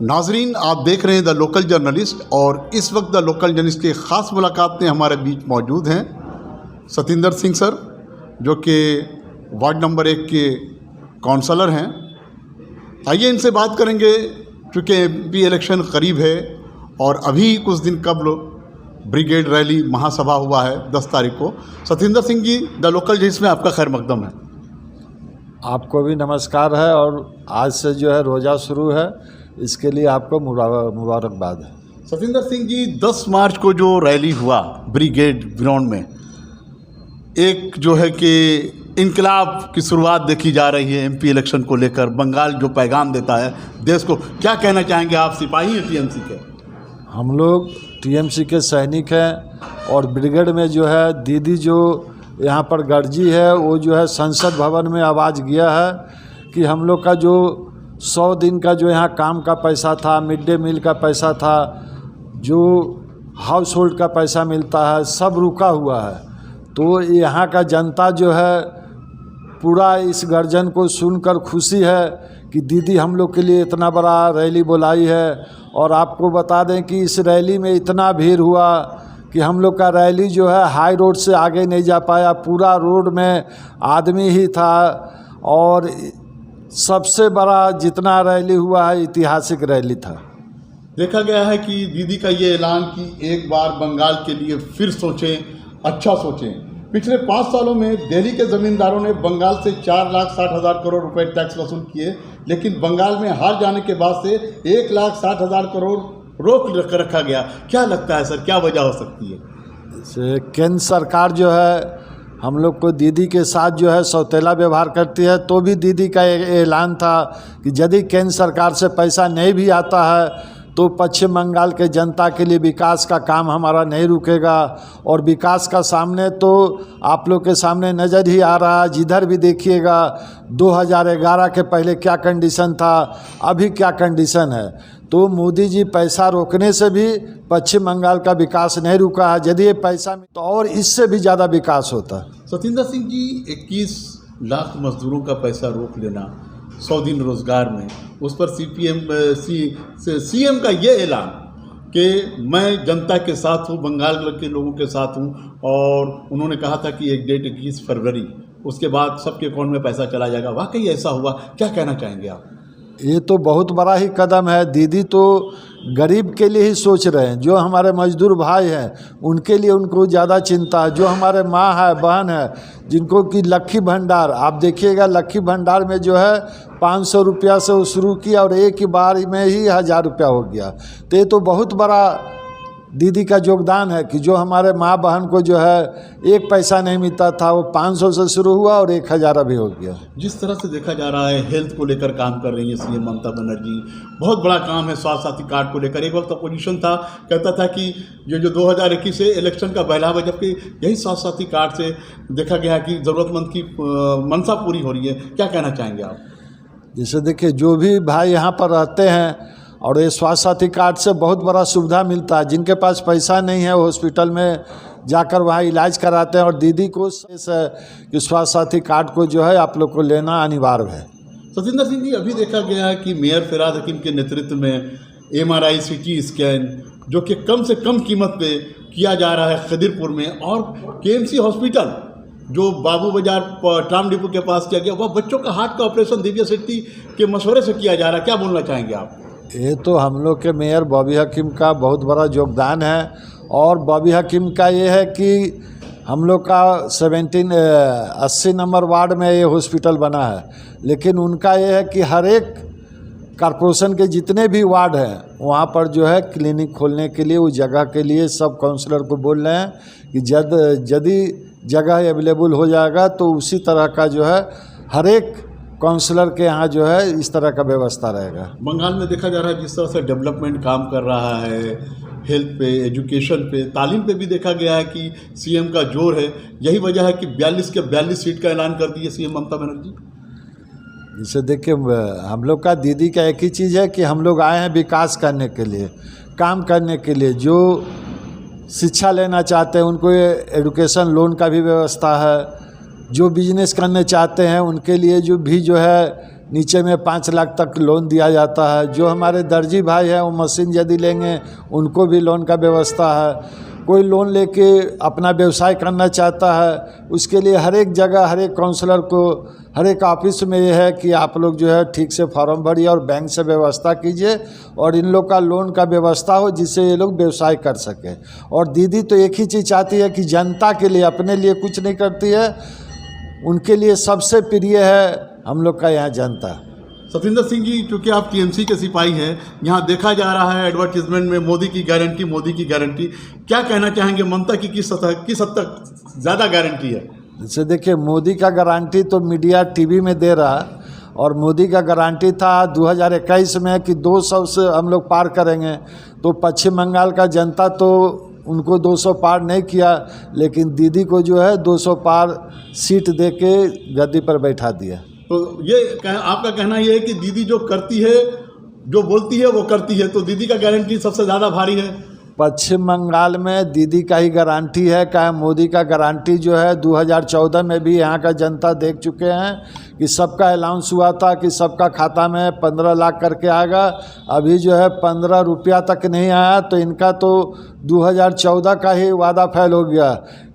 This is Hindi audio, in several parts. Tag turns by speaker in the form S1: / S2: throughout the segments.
S1: नाजरीन, आप देख रहे हैं द लोकल जर्नलिस्ट और इस वक्त द लोकल जर्नलिस्ट के ख़ास मुलाकात में हमारे बीच मौजूद हैं सतिंदर सिंह सर, जो कि वार्ड नंबर 1 के काउंसलर हैं। आइए इनसे बात करेंगे, चूँकि एमपी इलेक्शन करीब है और अभी कुछ दिन कबल ब्रिगेड रैली महासभा हुआ है 10 तारीख को। Satinder Singh ji, the local journalist में आपका खैर मकदम है।
S2: आपको भी नमस्कार है और आज से जो है रोज़ा शुरू है, इसके लिए आपको मुबारकबाद है।
S1: सतिंदर सिंह जी, 10 मार्च को जो रैली हुआ ब्रिगेड ग्राउंड में, एक जो है कि इनकलाब की शुरुआत देखी जा रही है एमपी इलेक्शन को लेकर। बंगाल जो पैगाम देता है देश को, क्या कहना चाहेंगे? आप सिपाही हैं टीएमसी के।
S2: हम लोग टीएमसी के सैनिक हैं और ब्रिगेड में जो है दीदी जो यहाँ पर गर्जी है, वो जो है संसद भवन में आवाज़ गया है कि हम लोग का जो 100 दिन का जो यहाँ काम का पैसा था, मिड डे मील का पैसा था, जो हाउस होल्ड का पैसा मिलता है, सब रुका हुआ है। तो यहाँ का जनता जो है पूरा इस गर्जन को सुनकर खुशी है कि दीदी हम लोग के लिए इतना बड़ा रैली बुलाई है। और आपको बता दें कि इस रैली में इतना भीड़ हुआ कि हम लोग का रैली जो है हाई रोड से आगे नहीं जा पाया, पूरा रोड में आदमी ही था। और सबसे बड़ा जितना रैली हुआ है ऐतिहासिक रैली था।
S1: देखा गया है कि दीदी का ये ऐलान कि एक बार बंगाल के लिए फिर सोचें, अच्छा सोचें। पिछले 5 सालों में दिल्ली के ज़मींदारों ने बंगाल से 4,60,000 करोड़ रुपए टैक्स वसूल किए, लेकिन बंगाल में हार जाने के बाद से 1,60,000 करोड़ रोक रखा गया। क्या लगता है सर, क्या वजह हो सकती है?
S2: केंद्र सरकार जो है हम लोग को दीदी के साथ जो है सौतेला व्यवहार करती है। तो भी दीदी का ऐलान था कि यदि केंद्र सरकार से पैसा नहीं भी आता है तो पश्चिम बंगाल के जनता के लिए विकास का काम हमारा नहीं रुकेगा। और विकास का सामने तो आप लोग के सामने नज़र ही आ रहा है, जिधर भी देखिएगा 2011 के पहले क्या कंडीशन था, अभी क्या कंडीशन है। तो मोदी जी पैसा रोकने से भी पश्चिम बंगाल का विकास नहीं रुका है। यदि ये पैसा तो और इससे भी ज़्यादा विकास होता।
S1: सतिंदर सिंह जी, 21 लाख मजदूरों का पैसा रोक लेना 100 दिन रोजगार में, उस पर सीएम का ये ऐलान कि मैं जनता के साथ हूँ, बंगाल के लोगों के साथ हूँ, और उन्होंने कहा था कि एक डेट 21 फरवरी, उसके बाद सबके अकाउंट में पैसा चला जाएगा। वाकई ऐसा हुआ? क्या कहना चाहेंगे आप?
S2: ये तो बहुत बड़ा ही कदम है। दीदी तो गरीब के लिए ही सोच रहे हैं। जो हमारे मजदूर भाई हैं उनके लिए उनको ज़्यादा चिंता है। जो हमारे माँ है, बहन है, जिनको कि लक्की भंडार, आप देखिएगा लक्की भंडार में जो है 500 रुपया से वो शुरू किया और एक ही बार में ही 1000 रुपया हो गया। तो ये तो बहुत बड़ा दीदी का योगदान है कि जो हमारे माँ बहन को जो है एक पैसा नहीं मिलता था, वो 500 से शुरू हुआ और 1000 अभी हो गया।
S1: जिस तरह से देखा जा रहा है हेल्थ को लेकर काम कर रही है सीएम ममता बनर्जी, बहुत बड़ा काम है स्वास्थ्य साथी कार्ड को लेकर। एक वक्त अपोजिशन था, कहता था कि ये जो 2021 से इलेक्शन का बहलावा है, जबकि यही स्वास्थ्य साथी कार्ड से देखा गया कि ज़रूरतमंद की मनसा पूरी हो रही है। क्या कहना चाहेंगे आप?
S2: जैसे देखिए, जो भी भाई यहाँ पर रहते हैं और ये स्वास्थ्य साथी कार्ड से बहुत बड़ा सुविधा मिलता है। जिनके पास पैसा नहीं है हॉस्पिटल में जाकर वहाँ इलाज कराते हैं। और दीदी को कि स्वास्थ्य साथी कार्ड को जो है आप लोग को लेना अनिवार्य है।
S1: सतिंदर सिंह जी, अभी देखा गया है कि मेयर फिराद हकीम के नेतृत्व में MRI CT स्कैन जो कि कम से कम कीमत पे किया जा रहा है खदिरपुर में, और KMC हॉस्पिटल जो बाबू बाजार ट्राम डिपो के पास किया गया, वह बच्चों का हार्ट का ऑपरेशन दिव्या शेट्टी के मशवरे से किया जा रहा है। क्या बोलना चाहेंगे आप?
S2: ये तो हम लोग के मेयर बॉबी हकीम का बहुत बड़ा योगदान है। और बॉबी हकीम का ये है कि हम लोग का 80 नंबर वार्ड में ये हॉस्पिटल बना है, लेकिन उनका ये है कि हर एक कॉरपोरेशन के जितने भी वार्ड हैं वहाँ पर जो है क्लिनिक खोलने के लिए, उस जगह के लिए सब काउंसलर को बोल रहे हैं कि यदि जगह अवेलेबल हो जाएगा तो उसी तरह का जो है हर एक काउंसलर के यहाँ जो है इस तरह का व्यवस्था रहेगा।
S1: बंगाल में देखा जा रहा है जिस तरह से डेवलपमेंट काम कर रहा है, हेल्थ पे, एजुकेशन पे, तालीम पे भी देखा गया है कि सीएम का जोर है। यही वजह है कि 42 के 42 सीट का ऐलान कर दिए सीएम ममता बनर्जी।
S2: जैसे देखिए, हम लोग का दीदी का एक ही चीज़ है कि हम लोग आए हैं विकास करने के लिए, काम करने के लिए। जो शिक्षा लेना चाहते हैं उनको एजुकेशन लोन का भी व्यवस्था है। जो बिजनेस करने चाहते हैं उनके लिए जो है नीचे में 5 लाख तक लोन दिया जाता है। जो हमारे दर्जी भाई हैं वो मशीन यदि लेंगे उनको भी लोन का व्यवस्था है। कोई लोन लेके अपना व्यवसाय करना चाहता है उसके लिए हर एक जगह हर एक काउंसलर को हर एक ऑफिस में ये है कि आप लोग जो है ठीक से फॉर्म भरिए और बैंक से व्यवस्था कीजिए और इन लोग का लोन का व्यवस्था हो जिससे ये लोग व्यवसाय कर सकें। और दीदी तो एक ही चीज़ चाहती है कि जनता के लिए, अपने लिए कुछ नहीं करती है, उनके लिए सबसे प्रिय है हम लोग का यहाँ जनता।
S1: सतिंदर सिंह जी, चूँकि आप टीएमसी के सिपाही हैं, यहाँ देखा जा रहा है एडवर्टीजमेंट में मोदी की गारंटी, मोदी की गारंटी, क्या कहना चाहेंगे? ममता की किस हद तक ज़्यादा गारंटी है?
S2: जैसे देखिए, मोदी का गारंटी तो मीडिया टीवी में दे रहा और मोदी का गारंटी था 2021 में कि 200 से हम लोग पार करेंगे। तो पश्चिम बंगाल का जनता तो उनको 200 पार नहीं किया, लेकिन दीदी को जो है 200 पार सीट दे के गद्दी पर बैठा दिया।
S1: तो ये आपका कहना ये है कि दीदी जो करती है, जो बोलती है वो करती है, तो दीदी का गारंटी सबसे ज़्यादा भारी है।
S2: पश्चिम बंगाल में दीदी का ही गारंटी है। क्या मोदी का गारंटी जो है 2014 में भी यहाँ का जनता देख चुके हैं कि सबका अलाउंस हुआ था कि सबका खाता में 15 लाख करके आएगा। अभी जो है 15 रुपया तक नहीं आया, तो इनका तो 2014 का ही वादा फेल हो गया।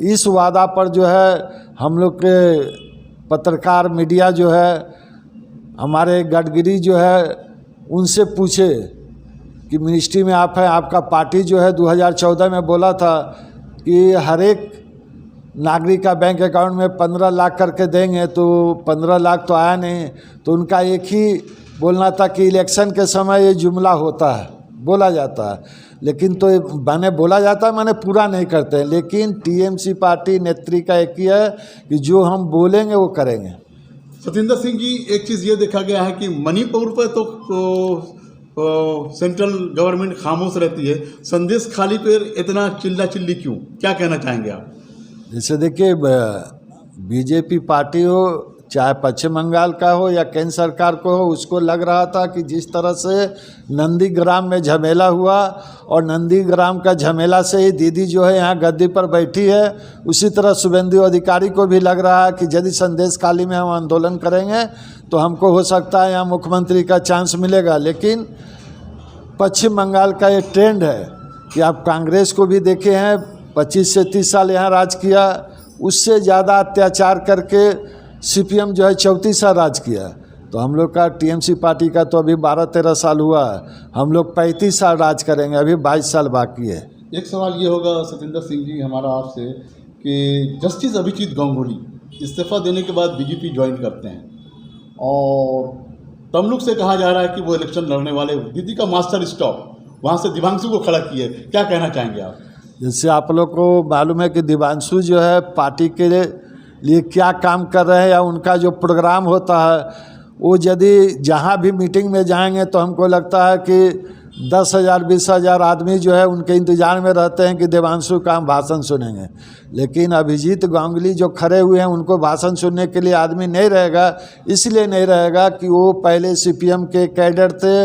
S2: इस वादा पर जो है हम लोग के पत्रकार मीडिया जो है, हमारे गडकरी जो है, उनसे पूछे कि मिनिस्ट्री में आप हैं, आपका पार्टी जो है 2014 में बोला था कि हर एक नागरिक का बैंक अकाउंट में 15 लाख करके देंगे, तो 15 लाख तो आया नहीं। तो उनका एक ही बोलना था कि इलेक्शन के समय ये जुमला होता है, बोला जाता है, लेकिन तो माने बोला जाता है माने पूरा नहीं करते हैं। लेकिन टीएमसी पार्टी नेत्री का एक ही है कि जो हम बोलेंगे वो करेंगे।
S1: सतिंदर सिंह जी, एक चीज़ ये देखा गया है कि मणिपुर पर तो सेंट्रल गवर्नमेंट खामोश रहती है, संदेश खाली पर इतना चिल्ला चिल्ली क्यों? क्या कहना चाहेंगे आप?
S2: जैसे देखिए, बीजेपी पार्टी हो चाहे पश्चिम बंगाल का हो या केंद्र सरकार को हो, उसको लग रहा था कि जिस तरह से नंदीग्राम में झमेला हुआ और नंदीग्राम का झमेला से ही दीदी जो है यहाँ गद्दी पर बैठी है, उसी तरह शुभेंदु अधिकारी को भी लग रहा है कि यदि संदेश खाली में हम आंदोलन करेंगे तो हमको हो सकता है यहाँ मुख्यमंत्री का चांस मिलेगा। लेकिन पश्चिम बंगाल का ये ट्रेंड है कि आप कांग्रेस को भी देखे हैं, 25 से 30 साल यहाँ राज किया, उससे ज़्यादा अत्याचार करके सीपीएम जो है 34 साल राज किया। तो हम लोग का टीएमसी पार्टी का तो अभी 12-13 साल हुआ, हम लोग 35 साल राज करेंगे, अभी 22 साल बाकी है।
S1: एक सवाल ये होगा सतिंदर सिंह जी हमारा आपसे कि जस्टिस अभिजीत गांगुली इस्तीफा देने के बाद बीजेपी ज्वाइन करते हैं और तमलुक से कहा जा रहा है कि वो इलेक्शन लड़ने वाले, दीदी का मास्टर स्टॉप वहाँ से दिवांशु को खड़ा किए, क्या कहना चाहेंगे आप?
S2: जैसे आप लोग को मालूम है कि दिवांशु जो है पार्टी के लिए क्या काम कर रहे हैं या उनका जो प्रोग्राम होता है, वो यदि जहाँ भी मीटिंग में जाएंगे तो हमको लगता है कि 10,000-20,000 आदमी जो है उनके इंतज़ार में रहते हैं कि देवांशु का हम भाषण सुनेंगे। लेकिन अभिजीत गांगुली जो खड़े हुए हैं उनको भाषण सुनने के लिए आदमी नहीं रहेगा। इसलिए नहीं रहेगा कि वो पहले सीपीएम के कैडर थे,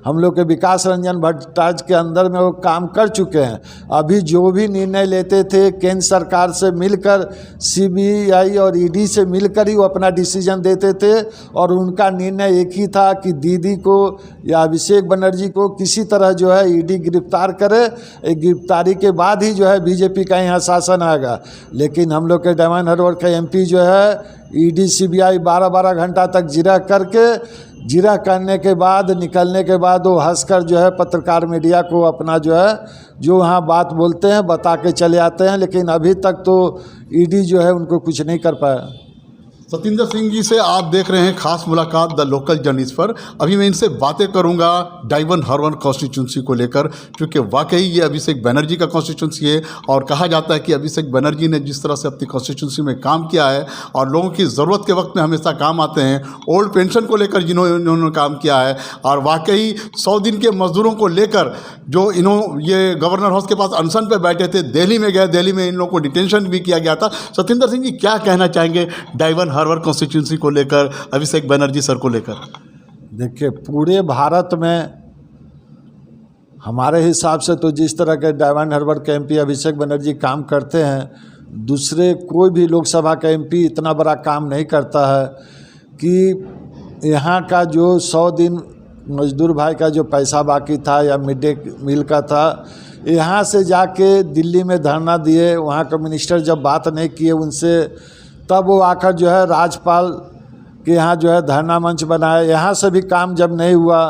S2: हम लोग के विकास रंजन भट्टाचार्य के अंदर में वो काम कर चुके हैं। अभी जो भी निर्णय लेते थे केंद्र सरकार से मिलकर, सीबीआई और ईडी से मिलकर ही वो अपना डिसीजन देते थे और उनका निर्णय एक ही था कि दीदी को या अभिषेक बनर्जी को किसी तरह जो है ईडी गिरफ्तार करे, एक गिरफ्तारी के बाद ही जो है बीजेपी का यहाँ शासन आएगा। लेकिन हम लोग के डायमंड हार्बर का एमपी जो है ईडी सीबीआई 12-12 घंटा तक जिरा करने के बाद निकलने के बाद वो हंसकर जो है पत्रकार मीडिया को अपना जो है जो वहाँ बात बोलते हैं बता के चले आते हैं। लेकिन अभी तक तो ईडी जो है उनको कुछ नहीं कर पाया।
S1: सतिंदर सिंह जी से आप देख रहे हैं खास मुलाकात द लोकल जर्नलिस्ट पर। अभी मैं इनसे बातें करूंगा डायमंड हार्बर कॉन्स्टिट्यूंसी को लेकर, क्योंकि वाकई ये अभिषेक बनर्जी का कॉन्स्टिट्यूंसी है और कहा जाता है कि अभिषेक बनर्जी ने जिस तरह से अपनी कॉन्स्टिट्यूंसी में काम किया है और लोगों की ज़रूरत के वक्त में हमेशा काम आते हैं, ओल्ड पेंशन को लेकर जिन्होंने काम किया है और वाकई 100 दिन के मजदूरों को लेकर जो ये गवर्नर हाउस के पास अनशन पर बैठे थे, दिल्ली में गए, दिल्ली में इन लोगों को डिटेंशन भी किया गया था। सतिंदर सिंह जी क्या कहना चाहेंगे डायमंड हार्बर कॉन्स्टिट्यूंसी को लेकर, अभिषेक बनर्जी सर को लेकर?
S2: देखिए, पूरे भारत में हमारे हिसाब से तो जिस तरह के डायमंड हार्बर के एमपी अभिषेक बनर्जी काम करते हैं, दूसरे कोई भी लोकसभा का एमपी इतना बड़ा काम नहीं करता है कि यहाँ का जो 100 दिन मजदूर भाई का जो पैसा बाकी था या मिड डे मील का था, यहाँ से जाके दिल्ली में धरना दिए। वहाँ का मिनिस्टर जब बात नहीं किए उनसे, तब वो आकर जो है राज्यपाल के यहाँ जो है धरना मंच बनाया। यहाँ से भी काम जब नहीं हुआ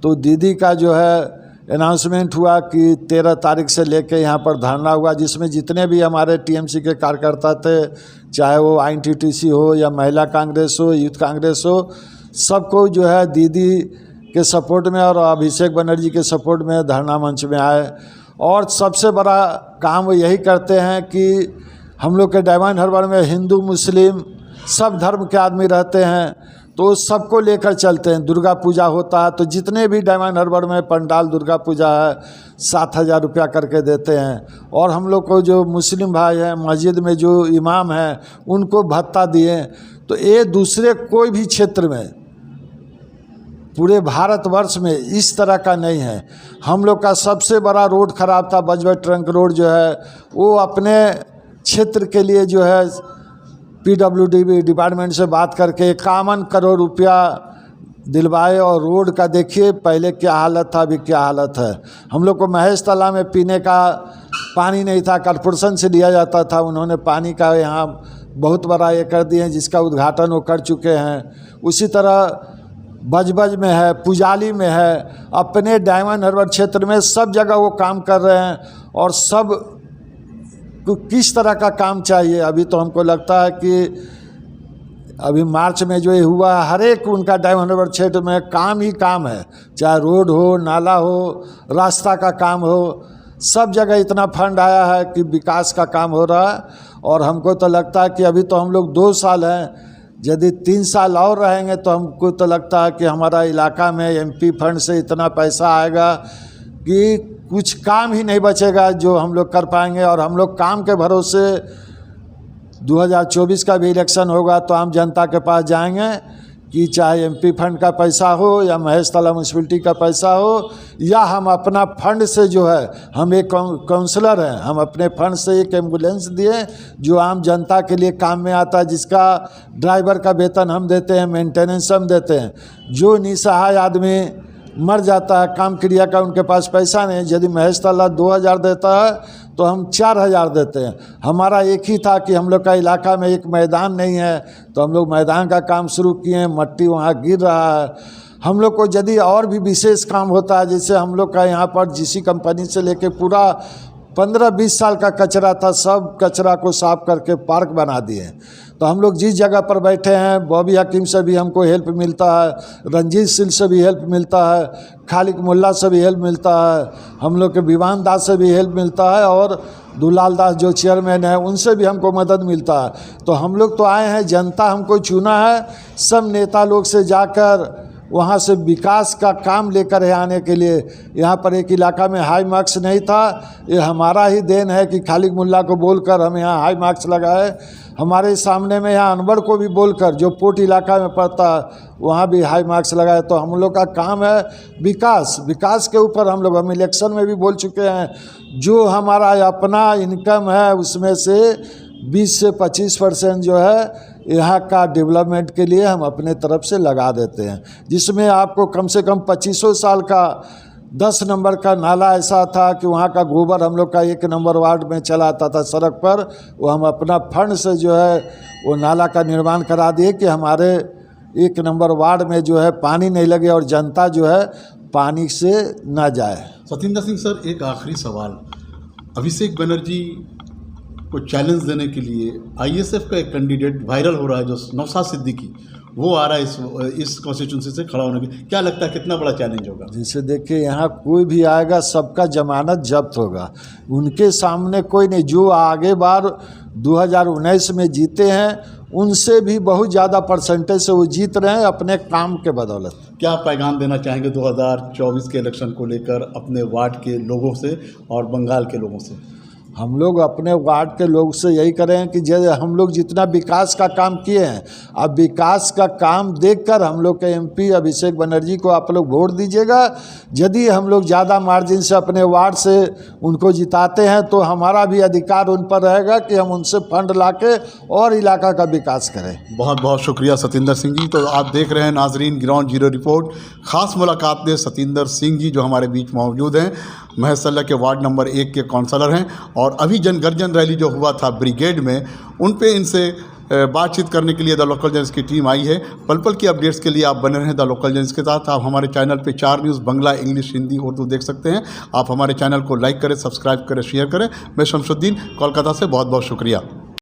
S2: तो दीदी का जो है अनाउंसमेंट हुआ कि 13 तारीख से लेके यहाँ पर धरना हुआ, जिसमें जितने भी हमारे टीएमसी के कार्यकर्ता थे, चाहे वो INTTC हो या महिला कांग्रेस हो, यूथ कांग्रेस हो, सबको जो है दीदी के सपोर्ट में और अभिषेक बनर्जी के सपोर्ट में धरना मंच में आए। और सबसे बड़ा काम वो यही करते हैं कि हम लोग के डायमंड हार्बर में हिंदू मुस्लिम सब धर्म के आदमी रहते हैं, तो सबको लेकर चलते हैं। दुर्गा पूजा होता है तो जितने भी डायमंड हार्बर में पंडाल दुर्गा पूजा है 7,000 रुपया करके देते हैं। और हम लोग को जो मुस्लिम भाई हैं, मस्जिद में जो इमाम हैं, उनको भत्ता दिए। तो ये दूसरे कोई भी क्षेत्र में पूरे भारतवर्ष में इस तरह का नहीं है। हम लोग का सबसे बड़ा रोड ख़राब था, बजबट ट्रंक रोड जो है, वो अपने क्षेत्र के लिए जो है PWD डिपार्टमेंट से बात करके 51 करोड़ रुपया दिलवाए। और रोड का देखिए पहले क्या हालत था, अभी क्या हालत है। हम लोग को महेश तालाब में पीने का पानी नहीं था, कॉर्पोरेशन से लिया जाता था। उन्होंने पानी का यहाँ बहुत बड़ा ये कर दिए हैं, जिसका उद्घाटन वो कर चुके हैं। उसी तरह बजबज में है, पुजाली में है, अपने डायमंड हार्बर क्षेत्र में सब जगह वो काम कर रहे हैं। और सब को किस तरह का काम चाहिए, अभी तो हमको लगता है कि अभी मार्च में जो ये हुआ, हर एक उनका डायमंड हार्बर क्षेत्र में काम ही काम है, चाहे रोड हो, नाला हो, रास्ता का काम हो, सब जगह इतना फंड आया है कि विकास का काम हो रहा है। और हमको तो लगता है कि अभी तो हम लोग 2 साल हैं, यदि 3 साल और रहेंगे तो हमको तो लगता है कि हमारा इलाका में MP फंड से इतना पैसा आएगा कि कुछ काम ही नहीं बचेगा जो हम लोग कर पाएंगे। और हम लोग काम के भरोसे 2024 का भी इलेक्शन होगा तो आम जनता के पास जाएंगे कि चाहे MP फंड का पैसा हो या महेश तालाब म्यूनसिपलिटी का पैसा हो, या हम अपना फंड से जो है, हम एक काउंसलर हैं, हम अपने फंड से एक एम्बुलेंस दिए जो आम जनता के लिए काम में आता है, जिसका ड्राइवर का वेतन हम देते हैं, मेंटेनेंस हम देते हैं। जो निसहाय आदमी मर जाता है काम क्रिया का, उनके पास पैसा नहीं, यदि महेश तालाब 2,000 देता है तो हम 4,000 देते हैं। हमारा एक ही था कि हम लोग का इलाका में एक मैदान नहीं है, तो हम लोग मैदान का काम शुरू किए हैं। मट्टी वहाँ गिर रहा है। हम लोग को यदि और भी विशेष काम होता है, जैसे हम लोग का यहाँ पर GC कंपनी से लेके पूरा 15-20 साल का कचरा था, सब कचरा को साफ करके पार्क बना दिए। तो हम लोग जिस जगह पर बैठे हैं, बॉबी हकीम से भी हमको हेल्प मिलता है, रंजीत सिंह से भी हेल्प मिलता है, खालिक मुल्ला से भी हेल्प मिलता है, हम लोग के विवान दास से भी हेल्प मिलता है, और दुलाल दास जो चेयरमैन है उनसे भी हमको मदद मिलता है। तो हम लोग तो आए हैं, जनता हमको चुना है, सब नेता लोग से जाकर वहाँ से विकास का काम लेकर आने के लिए। यहाँ पर एक इलाका में हाई मार्क्स नहीं था, ये हमारा ही देन है कि खालिक मुल्ला को बोलकर हम यहाँ हाई मार्क्स लगाए। हमारे सामने में यहाँ अनवर को भी बोलकर, जो पोट इलाका में पड़ता है, वहाँ भी हाई मार्क्स लगाए। तो हम लोग का काम है विकास के ऊपर। हम इलेक्शन में भी बोल चुके हैं, जो हमारा अपना इनकम है उसमें से 20 से 25% जो है यहाँ का डेवलपमेंट के लिए हम अपने तरफ से लगा देते हैं, जिसमें आपको कम से कम 25 साल का 10 नंबर का नाला ऐसा था कि वहाँ का गोबर हम लोग का 1 नंबर वार्ड में चला आता था सड़क पर, वो हम अपना फंड से जो है वो नाला का निर्माण करा दिए कि हमारे 1 नंबर वार्ड में जो है पानी नहीं लगे और जनता जो है पानी से ना जाए।
S1: सतिंदर सिंह सर, एक आखिरी सवाल, अभिषेक बनर्जी को चैलेंज देने के लिए ISF का एक कैंडिडेट वायरल हो रहा है, जो नौशाद सिद्दीकी, वो आ रहा है इस कॉन्स्टिट्यूंसी से खड़ा होने के, क्या लगता है कितना बड़ा चैलेंज होगा?
S2: जैसे देखिए, यहाँ कोई भी आएगा सबका जमानत जब्त होगा, उनके सामने कोई नहीं। जो आगे बार 2019 में जीते हैं उनसे भी बहुत ज़्यादा परसेंटेज से वो जीत रहे हैं अपने काम के बदौलत।
S1: क्या पैगाम देना चाहेंगे 2024 के इलेक्शन को लेकर अपने वार्ड के लोगों से और बंगाल के लोगों से?
S2: हम लोग अपने वार्ड के लोग से यही करें कि जैसे हम लोग जितना विकास का काम किए हैं, अब विकास का काम देखकर हम लोग के एमपी अभिषेक बनर्जी को आप लोग वोट दीजिएगा। यदि हम लोग ज़्यादा मार्जिन से अपने वार्ड से उनको जिताते हैं तो हमारा भी अधिकार उन पर रहेगा कि हम उनसे फंड लाके और इलाका का विकास करें।
S1: बहुत बहुत शुक्रिया सतिंदर सिंह जी। तो आप देख रहे हैं नाजरीन, ग्राउंड जीरो रिपोर्ट, ख़ास मुलाकात में सतिंदर सिंह जी जो हमारे बीच मौजूद हैं, महसल्ला के वार्ड नंबर 1 के काउंसलर हैं। और अभी जनगर्जन रैली जो हुआ था ब्रिगेड में, उन पे इनसे बातचीत करने के लिए द लोकल जर्नलिस्ट की टीम आई है। पल पल की अपडेट्स के लिए आप बने रहें द लोकल जर्नलिस्ट के साथ। आप हमारे चैनल पे 4 न्यूज़ बांग्ला, इंग्लिश, हिंदी, उर्दू देख सकते हैं। आप हमारे चैनल को लाइक करें, सब्सक्राइब करें, शेयर करें। मैं शमशुद्दीन, कोलकाता से बहुत बहुत शुक्रिया।